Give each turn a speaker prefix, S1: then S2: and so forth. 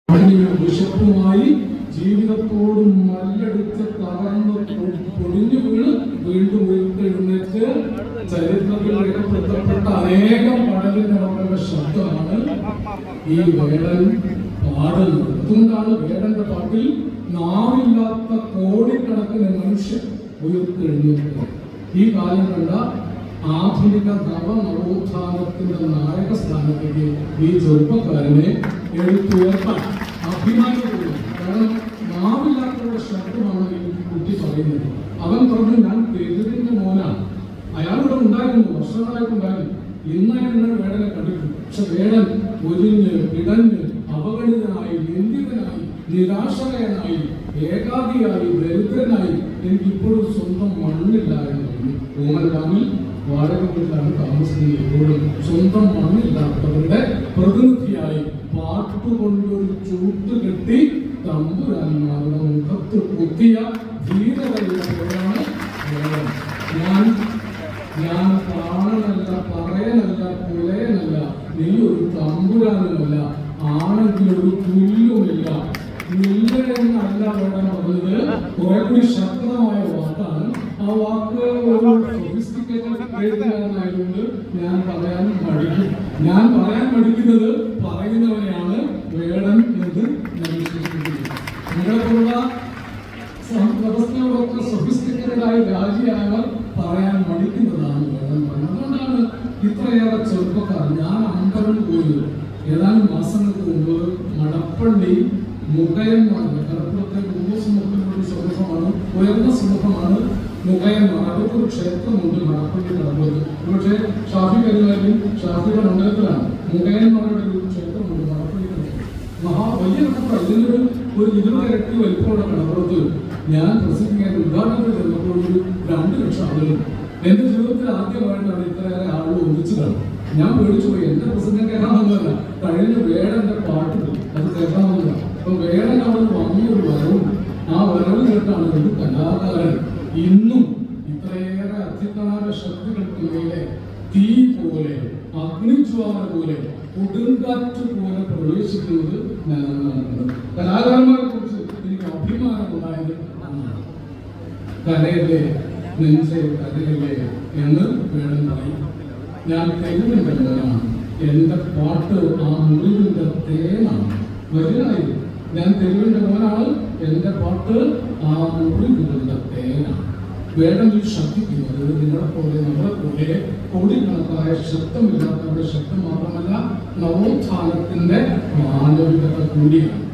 S1: വിശപ്പുമായി ജീവിതത്തോടും മല്ലെടുത്ത് തകർന്ന് പൊടിഞ്ഞു വീണ് വീണ്ടും ഉയർത്തെഴുന്നേറ്റ് ചരിത്രത്തിൽ രേഖപ്പെടുത്തപ്പെട്ട അനേകം പാടലിന്റെ ശബ്ദമാണ് ഈ വേടൻ പാടുന്നത്. അതുകൊണ്ടാണ് വേടന്റെ പാട്ടിൽ നാവില്ലാത്ത കോടിക്കണക്കിന് മനുഷ്യർ ഉയർത്തെഴുന്നേറ്റത്. ഈ കാലം കണ്ട ആധുനിക നവോത്ഥാനത്തിന്റെ നായക സ്ഥാനത്തേക്ക് ഈ ചെറുപ്പക്കാരനെ എടുത്തുയർത്താൻ അഭിമാനപ്പെടുന്നു. കാരണം നാവില്ലാത്തവരുടെ ശബ്ദമാണ് ഈ കുട്ടി പറയുന്നത്. അവൻ പറഞ്ഞു, ഞാൻ തെരുവിന്റെ മോനാണ്. അയാളിവിടെ ഉണ്ടായിരുന്നു, വർഷങ്ങളായിട്ടുണ്ടായിരുന്നു. ഇന്ന് വേടനെ കണ്ടിട്ടു. പക്ഷെ വേടൻ ഒരിഞ്ഞ് പിടഞ്ഞ് അവഗണിതനായി, നിന്ദിതനായി, നിരാശകനായി, ഏകാധിയായി, ദരിദ്രനായി, എനിക്കിപ്പോഴും സ്വന്തം മണ്ണില്ല എന്ന് പറഞ്ഞു. ഊമൻഡാമിൽ വാടക വീട്ടിലാണ് താമസിക്കുന്നത്. ഇപ്പോഴും സ്വന്തം മണ്ണില്ലാത്തവരുടെ പ്രതിനിധിയായി പാട്ടുകൊണ്ടൊരു ചൂട്ട് കെട്ടി തമ്പുരാന്മാരുടെ മുഖത്ത് കുത്തിയ ധീരതയുടെ പേരാണ് വേടൻ. ഞാൻ പ്രാണനല്ല, പറയനല്ല, പുലയനല്ല, നീ ഒരു തമ്പുരാനുമല്ല, ആണെങ്കിൽ ഒരു പുല്ലുമില്ല. ഇല്ല എന്നല്ല വേടൻ പറഞ്ഞത്. കുറെ കൂടി ശക്തമായ വാക്കാണ്. ആ വാക്ക് ഒരു എഴുതുകാരനായതുകൊണ്ട് ഞാൻ പറയാൻ മടിക്കുന്നത് പറയുന്നവരെയാണ് വേടൻ എന്ന് ഞാൻ വിശ്വസിക്കുന്നത്. നിങ്ങളെപ്പോലുള്ള വ്യവസ്ഥയോടൊക്കെ സൊഫിസ്റ്റിക്കേറ്റഡായി രാജിയായവർ പറയാൻ മടിക്കുന്നതാണ് വേടൻ പറയുന്നത്. അതുകൊണ്ടാണ് ഇത്രയേറെ ചെറുപ്പക്കാർ. ഞാൻ അമ്പലം പോയി ഏതാനും മാസങ്ങൾക്ക് മുമ്പ് മടപ്പള്ളി മുഖയന്മാർ, കടപ്പുറത്തെ സമൂഹത്തിനൊരു സമൂഹമാണ്, ഉയർന്ന സമൂഹമാണ് മുഖയന്മാർ. അവർക്കൊരു ക്ഷേത്രമുണ്ട് മടപ്പള്ളി കടപ്പുറത്ത്. പക്ഷേ ഷാഫി കരിവാരും ഷാഫിയുടെ മണ്ഡലത്തിലാണ് മുഖയന്മാരുടെ ഒരു ക്ഷേത്രമുണ്ട് മടപ്പള്ളി കടപ്പുറത്ത്. വലിയ കടപ്പുറം. ഇതിനൊരു 20 ഇരട്ടി വലിപ്പമുള്ള കടപ്പുറത്ത് ഞാൻ പ്രസംഗിക്കാൻ ഉദ്ഘാടനത്തിൽ ചെന്നപ്പോൾ 2 ലക്ഷം ആളുകൾ. എന്റെ ജീവിതത്തിൽ ആദ്യമായിട്ടാണ് ഇത്രയേറെ ആളുകൾ ഒന്നിച്ചതാണ്. ഞാൻ പേടിച്ചു പോയി. എന്റെ പ്രസംഗം കേൾക്കാമെന്നല്ല, കഴിഞ്ഞ വേടന്റെ പാട്ട് അത് കേൾക്കാമെന്നല്ല. അപ്പൊ വേടൻ അവിടെ വന്നൊരു വരവുണ്ട്. ആ വരവ് കേട്ടാണ് ഒരു കലാകാരൻ ഇന്നും ഇത്രയേറെ അധികാര ശക്തികൾക്കിടയിലെ തീ പോലെ, അഗ്നിജ്വാല പോലെ, കൊടുങ്കാറ്റ് പോലെ പ്രവേശിക്കുന്നത് ഞാൻ കാണുന്നത്. കലാകാരന്മാരെ കുറിച്ച് എനിക്ക് അഭിമാനമുണ്ടായത് കലയല്ലേ, നെഞ്ചെ കലയല്ലേ എന്ന് വേടൻ പറയും. ഞാൻ തെരുവിന്റെ മോനാണ്. എന്റെ പാട്ട് ആ മുറിവിന്റെ തേനാണ്. വരികയായി, ഞാൻ തെരുവിന്റെ മോനാണ്. എന്റെ പാട്ട് ആ മുറിവുകളുടെ തേനാണ്. വേടനിൽ ശക്തിക്കുന്നത് നിങ്ങളെ പോലെ, നമ്മളെ പോലെ കോടിക്കണക്കായ ശബ്ദമില്ലാത്തവരുടെ ശബ്ദം മാത്രമല്ല, നവോത്ഥാനത്തിന്റെ മാനവികത കൂടിയാണ്.